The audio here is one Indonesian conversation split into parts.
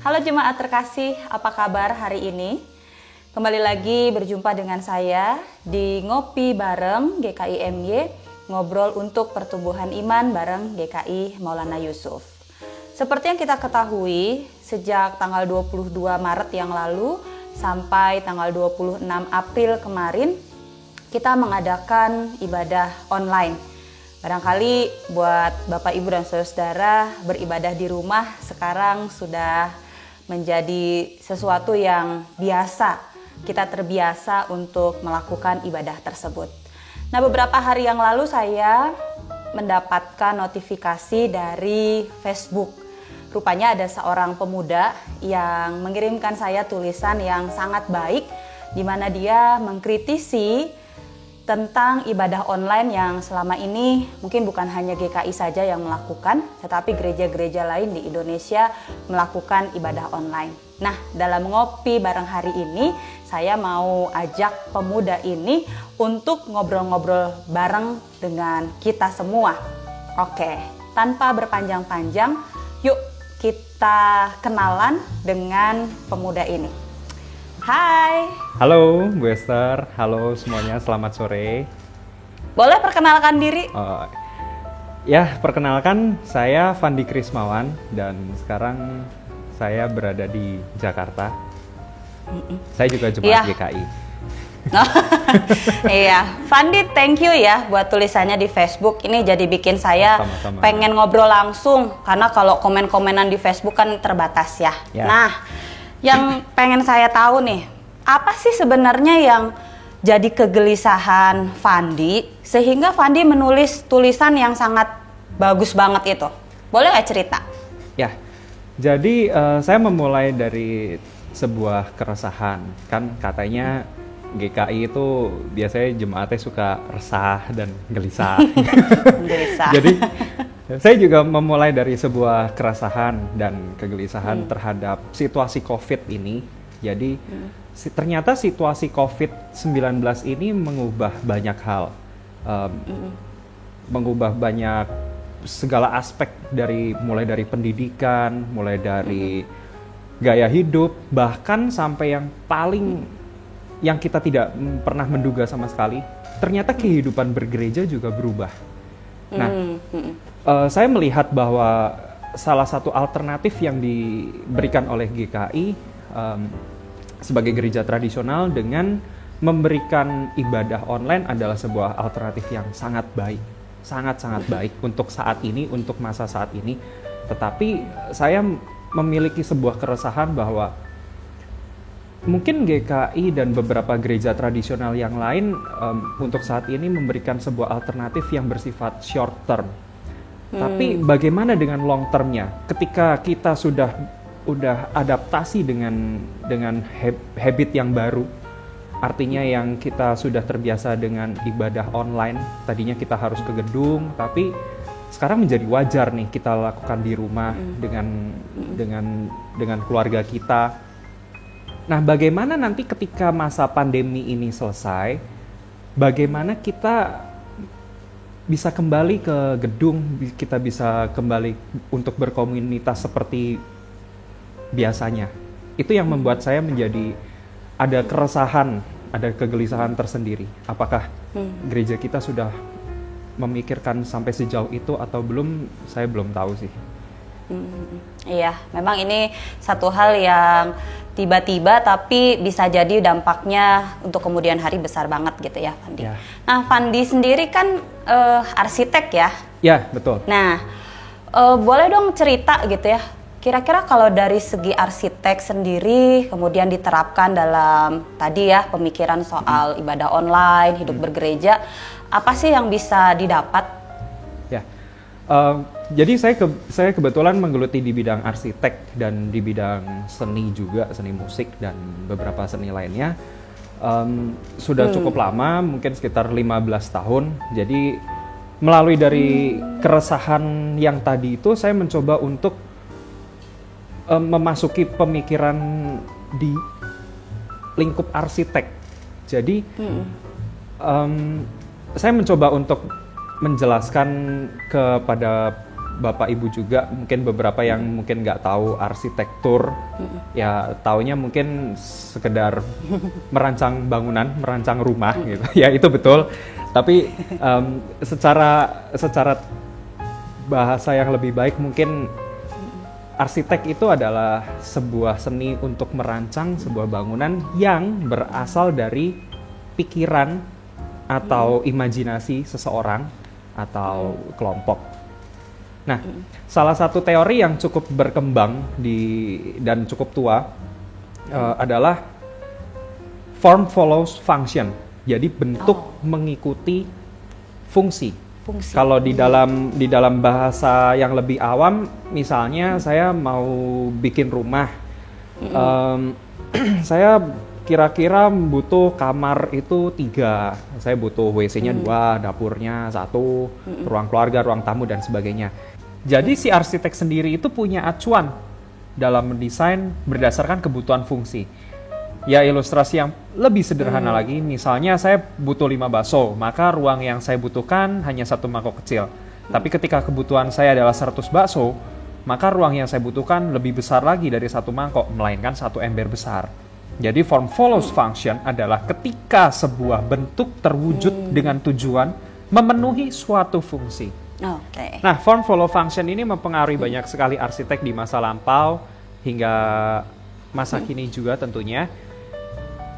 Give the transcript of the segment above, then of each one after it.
Halo jemaat terkasih, apa kabar hari ini? Kembali lagi berjumpa dengan saya di Ngopi Bareng GKI-MY, ngobrol untuk pertumbuhan iman bareng GKI Maulana Yusuf. Seperti yang kita ketahui, sejak tanggal 22 Maret yang lalu sampai tanggal 26 April kemarin, kita mengadakan ibadah online. Barangkali buat Bapak, Ibu, dan Saudara beribadah di rumah sekarang sudah menjadi sesuatu yang biasa. Kita terbiasa untuk melakukan ibadah tersebut. Nah, beberapa hari yang lalu saya mendapatkan notifikasi dari Facebook. Rupanya ada seorang pemuda yang mengirimkan saya tulisan yang sangat baik, di mana dia mengkritisi tentang ibadah online yang selama ini mungkin bukan hanya GKI saja yang melakukan, tetapi gereja-gereja lain di Indonesia melakukan ibadah online. Nah, dalam ngopi bareng hari ini, saya mau ajak pemuda ini untuk ngobrol-ngobrol bareng dengan kita semua. Oke, tanpa berpanjang-panjang, yuk kita kenalan dengan pemuda ini. Hai. Halo Bu Esther, halo semuanya, selamat sore. Boleh perkenalkan diri? Perkenalkan saya Fandi Krismawan dan sekarang saya berada di Jakarta. Saya juga jemaat GKI. Iya, Fandi, thank you ya buat tulisannya di Facebook. Ini jadi bikin saya Sama-sama. Pengen ngobrol langsung, karena kalau komen-komenan di Facebook kan terbatas ya. Nah, yang pengen saya tahu nih, apa sih sebenarnya yang jadi kegelisahan Fandi sehingga Fandi menulis tulisan yang sangat bagus banget itu? Boleh nggak cerita? Ya, jadi saya memulai dari sebuah keresahan. Kan katanya GKI itu biasanya jemaatnya suka resah dan gelisah. Gelisah. Jadi saya juga memulai dari sebuah keresahan dan kegelisahan terhadap situasi COVID ini. Jadi ternyata situasi COVID-19 ini mengubah banyak hal. Mengubah banyak segala aspek mulai dari pendidikan, mulai dari gaya hidup, bahkan sampai yang paling yang kita tidak pernah menduga sama sekali. Ternyata kehidupan bergereja juga berubah. Nah, saya melihat bahwa salah satu alternatif yang diberikan oleh GKI sebagai gereja tradisional dengan memberikan ibadah online adalah sebuah alternatif yang sangat baik, sangat-sangat baik untuk saat ini, untuk masa saat ini. Tetapi saya memiliki sebuah keresahan bahwa mungkin GKI dan beberapa gereja tradisional yang lain untuk saat ini memberikan sebuah alternatif yang bersifat short term. Tapi bagaimana dengan long termnya? Ketika kita sudah adaptasi dengan habit yang baru, artinya yang kita sudah terbiasa dengan ibadah online. Tadinya kita harus ke gedung, tapi sekarang menjadi wajar nih kita lakukan di rumah dengan keluarga kita. Nah, bagaimana nanti ketika masa pandemi ini selesai, bagaimana kita bisa kembali ke gedung, kita bisa kembali untuk berkomunitas seperti biasanya. Itu yang membuat saya menjadi ada keresahan, ada kegelisahan tersendiri. Apakah gereja kita sudah memikirkan sampai sejauh itu atau belum, saya belum tahu sih. Iya, memang ini satu hal yang tiba-tiba tapi bisa jadi dampaknya untuk kemudian hari besar banget gitu ya, Fandi. Ya. Nah, Fandi sendiri kan arsitek ya? Ya, betul. Nah, boleh dong cerita gitu ya, kira-kira kalau dari segi arsitek sendiri kemudian diterapkan dalam tadi ya pemikiran soal ibadah online, hidup bergereja, apa sih yang bisa didapat? Ya. Jadi saya kebetulan menggeluti di bidang arsitek dan di bidang seni juga, seni musik dan beberapa seni lainnya. Sudah cukup lama, mungkin sekitar 15 tahun. Jadi melalui dari keresahan yang tadi itu, saya mencoba untuk memasuki pemikiran di lingkup arsitek. Jadi saya mencoba untuk menjelaskan kepada Bapak Ibu juga mungkin beberapa yang mungkin nggak tahu arsitektur, ya taunya mungkin sekedar merancang bangunan, merancang rumah gitu. Ya itu betul. Tapi secara bahasa yang lebih baik mungkin arsitek itu adalah sebuah seni untuk merancang sebuah bangunan yang berasal dari pikiran atau imajinasi seseorang atau kelompok. Nah, salah satu teori yang cukup berkembang dan cukup tua adalah form follows function. Jadi bentuk mengikuti fungsi. Kalau di dalam bahasa yang lebih awam, misalnya saya mau bikin rumah, saya kira-kira butuh kamar itu 3, saya butuh WC-nya 2, dapurnya 1, ruang keluarga, ruang tamu dan sebagainya. Jadi si arsitek sendiri itu punya acuan dalam mendesain berdasarkan kebutuhan fungsi. Ya ilustrasi yang lebih sederhana lagi, misalnya saya butuh 5 bakso, maka ruang yang saya butuhkan hanya 1 mangkok kecil. Tapi ketika kebutuhan saya adalah 100 bakso, maka ruang yang saya butuhkan lebih besar lagi dari 1 mangkok, melainkan 1 ember besar. Jadi form follows function adalah ketika sebuah bentuk terwujud dengan tujuan memenuhi suatu fungsi. Nah, form follow function ini mempengaruhi banyak sekali arsitek di masa lampau hingga masa kini juga tentunya.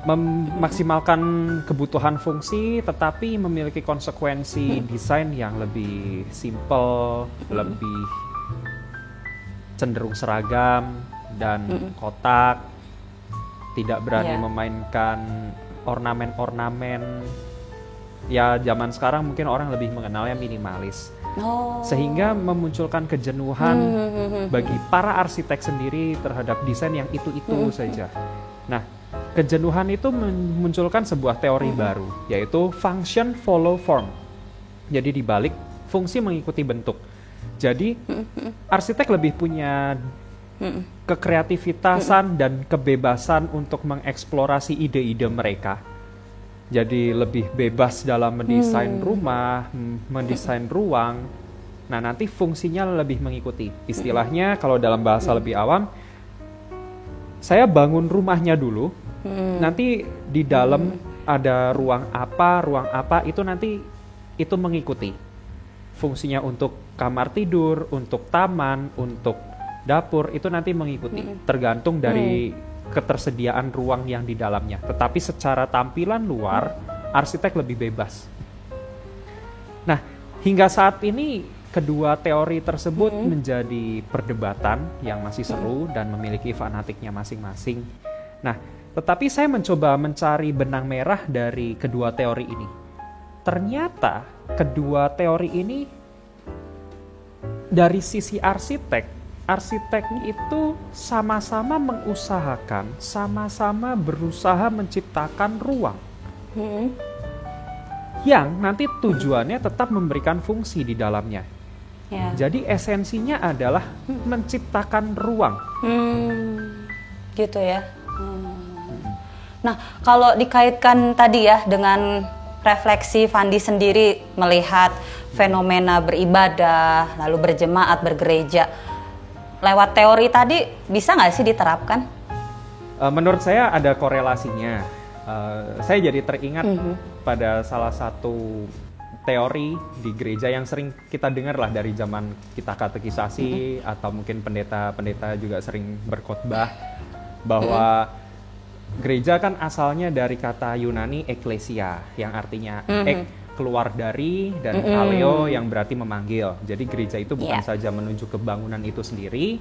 Memaksimalkan kebutuhan fungsi tetapi memiliki konsekuensi desain yang lebih simple, lebih cenderung seragam dan kotak, tidak berani memainkan ornamen-ornamen. Ya zaman sekarang mungkin orang lebih mengenalnya minimalis. Sehingga memunculkan kejenuhan bagi para arsitek sendiri terhadap desain yang itu-itu saja. Nah, kejenuhan itu memunculkan sebuah teori baru, yaitu function follow form. Jadi dibalik, fungsi mengikuti bentuk. Jadi arsitek lebih punya kekreativitasan dan kebebasan untuk mengeksplorasi ide-ide mereka. Jadi lebih bebas dalam mendesain rumah, mendesain ruang. Nah, nanti fungsinya lebih mengikuti. Istilahnya kalau dalam bahasa lebih awam, saya bangun rumahnya dulu, nanti di dalam ada ruang apa, itu nanti itu mengikuti. Fungsinya untuk kamar tidur, untuk taman, untuk dapur, itu nanti mengikuti. Tergantung dari ketersediaan ruang yang di dalamnya. Tetapi secara tampilan luar, arsitek lebih bebas. Nah, hingga saat ini kedua teori tersebut menjadi perdebatan yang masih seru dan memiliki fanatiknya masing-masing. Nah, tetapi saya mencoba mencari benang merah dari kedua teori ini. Ternyata kedua teori ini dari sisi arsitek itu sama-sama mengusahakan, sama-sama berusaha menciptakan ruang yang nanti tujuannya tetap memberikan fungsi di dalamnya. Jadi esensinya adalah menciptakan ruang. Gitu ya. Nah, kalau dikaitkan tadi ya dengan refleksi Fandi sendiri melihat fenomena beribadah, lalu berjemaat, bergereja, lewat teori tadi bisa nggak sih diterapkan? Menurut saya ada korelasinya. Saya jadi teringat pada salah satu teori di gereja yang sering kita dengar lah dari zaman kita katekisasi atau mungkin pendeta-pendeta juga sering berkhotbah bahwa gereja kan asalnya dari kata Yunani eklesia yang artinya keluar dari dan kaleo yang berarti memanggil. Jadi gereja itu bukan saja menuju ke bangunan itu sendiri,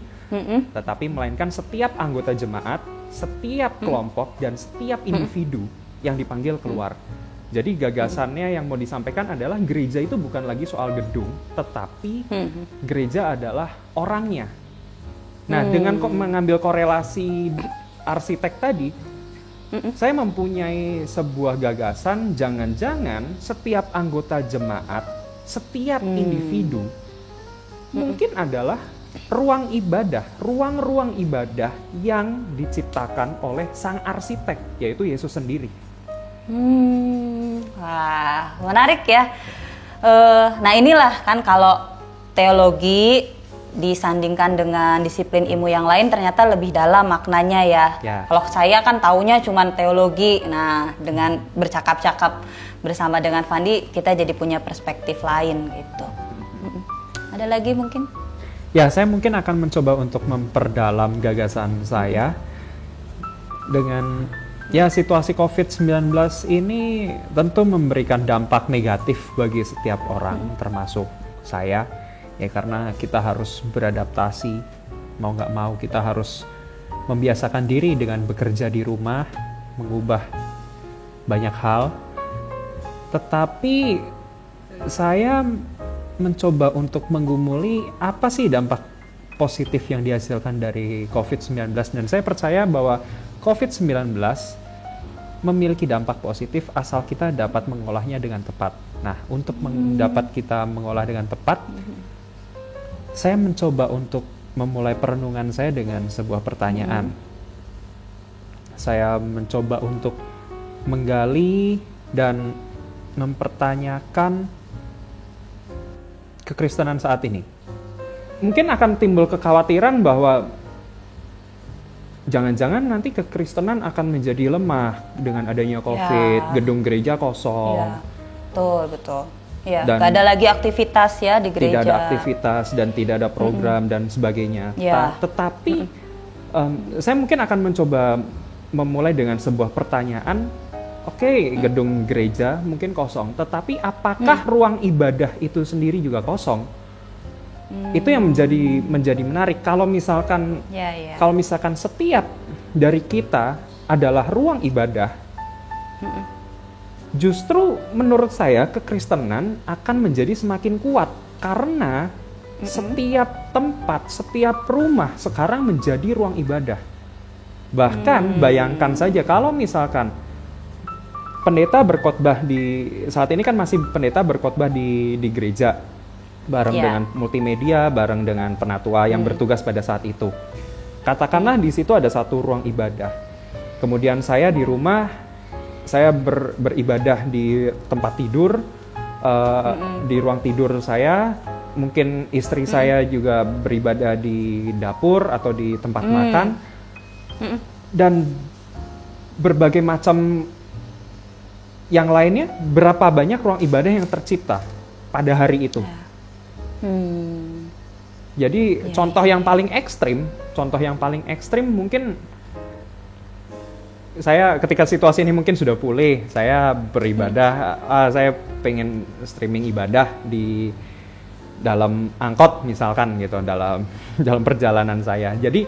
tetapi melainkan setiap anggota jemaat, setiap kelompok dan setiap individu yang dipanggil keluar. Jadi gagasannya yang mau disampaikan adalah gereja itu bukan lagi soal gedung, tetapi gereja adalah orangnya. Nah, dengan mengambil korelasi arsitek tadi, saya mempunyai sebuah gagasan, jangan-jangan setiap anggota jemaat, setiap individu mungkin adalah ruang ibadah, ruang-ruang ibadah yang diciptakan oleh sang arsitek, yaitu Yesus sendiri. Wah, menarik ya. Nah inilah kan kalau teologi disandingkan dengan disiplin ilmu yang lain ternyata lebih dalam maknanya ya. Kalau saya kan taunya cuman teologi. Nah, dengan bercakap-cakap bersama dengan Fandi, kita jadi punya perspektif lain gitu. Ada lagi mungkin? Ya, saya mungkin akan mencoba untuk memperdalam gagasan saya dengan situasi COVID-19 ini tentu memberikan dampak negatif bagi setiap orang, termasuk saya. Ya, karena kita harus beradaptasi, mau nggak mau kita harus membiasakan diri dengan bekerja di rumah, mengubah banyak hal. Tetapi saya mencoba untuk menggumuli apa sih dampak positif yang dihasilkan dari COVID-19, dan saya percaya bahwa COVID-19 memiliki dampak positif asal kita dapat mengolahnya dengan tepat. Nah, untuk dapat kita mengolah dengan tepat, saya mencoba untuk memulai perenungan saya dengan sebuah pertanyaan. Saya mencoba untuk menggali dan mempertanyakan kekristenan saat ini. Mungkin akan timbul kekhawatiran bahwa jangan-jangan nanti kekristenan akan menjadi lemah dengan adanya COVID, gedung gereja kosong. Betul. Ya, dan gak ada lagi aktivitas ya di gereja. Tidak ada aktivitas dan tidak ada program dan sebagainya. Tetapi saya mungkin akan mencoba memulai dengan sebuah pertanyaan. Oke, gedung gereja mungkin kosong, tetapi apakah ruang ibadah itu sendiri juga kosong? Itu yang menjadi menarik. Kalau misalkan setiap dari kita adalah ruang ibadah, justru menurut saya kekristenan akan menjadi semakin kuat karena setiap tempat, setiap rumah sekarang menjadi ruang ibadah. Bahkan bayangkan saja kalau misalkan pendeta berkhotbah saat ini kan masih pendeta berkhotbah di gereja bareng dengan multimedia, bareng dengan penatua yang bertugas pada saat itu. Katakanlah di situ ada satu ruang ibadah. Kemudian saya di rumah, saya beribadah di tempat tidur, di ruang tidur saya. Mungkin istri saya juga beribadah di dapur atau di tempat makan. Dan berbagai macam yang lainnya, berapa banyak ruang ibadah yang tercipta pada hari itu. Jadi contoh yang paling ekstrim mungkin saya ketika situasi ini mungkin sudah pulih, saya beribadah, saya pengen streaming ibadah di dalam angkot misalkan gitu, dalam perjalanan saya. Jadi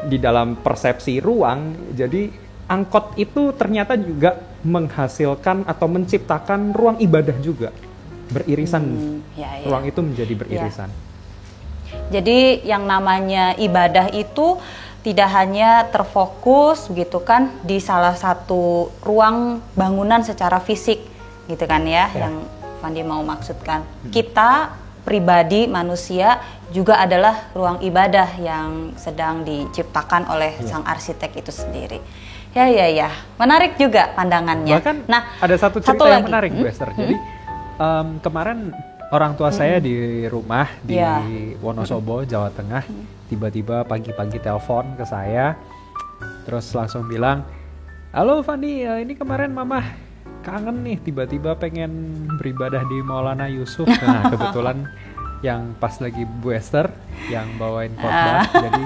di dalam persepsi ruang, jadi angkot itu ternyata juga menghasilkan atau menciptakan ruang ibadah juga, beririsan. Ruang itu menjadi beririsan. Jadi yang namanya ibadah itu tidak hanya terfokus gitu kan di salah satu ruang bangunan secara fisik gitu kan ya, yang Fandi mau maksudkan. Kita pribadi manusia juga adalah ruang ibadah yang sedang diciptakan oleh sang arsitek itu sendiri. Ya. Menarik juga pandangannya. Bahkan ada satu cerita yang menarik, Bu Esther. Jadi kemarin orang tua saya di rumah di Wonosobo, Jawa Tengah, tiba-tiba pagi-pagi telepon ke saya, terus langsung bilang, "Halo Fandi, ini kemarin Mama kangen nih, tiba-tiba pengen beribadah di Maulana Yusuf." Nah, kebetulan yang pas lagi Bu Esther yang bawain khotbah, jadi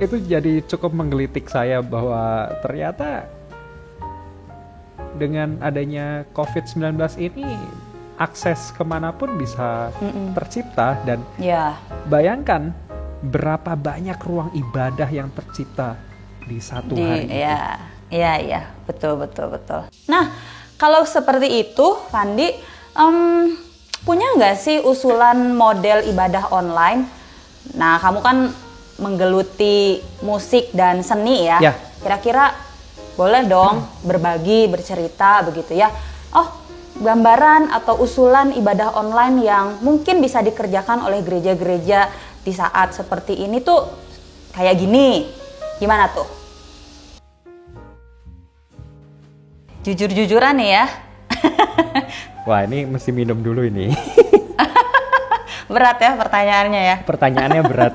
itu jadi cukup menggelitik saya bahwa ternyata dengan adanya COVID-19 ini akses kemanapun bisa tercipta, dan bayangkan berapa banyak ruang ibadah yang tercipta di satu hari itu. Iya, betul. Nah, kalau seperti itu, Fandi, punya nggak sih usulan model ibadah online? Nah, kamu kan menggeluti musik dan seni ya. Kira-kira boleh dong berbagi, bercerita begitu ya. Gambaran atau usulan ibadah online yang mungkin bisa dikerjakan oleh gereja-gereja di saat seperti ini tuh kayak gini. Gimana tuh? Jujur-jujuran nih ya. Wah, ini mesti minum dulu ini. Berat ya pertanyaannya ya. Pertanyaannya berat.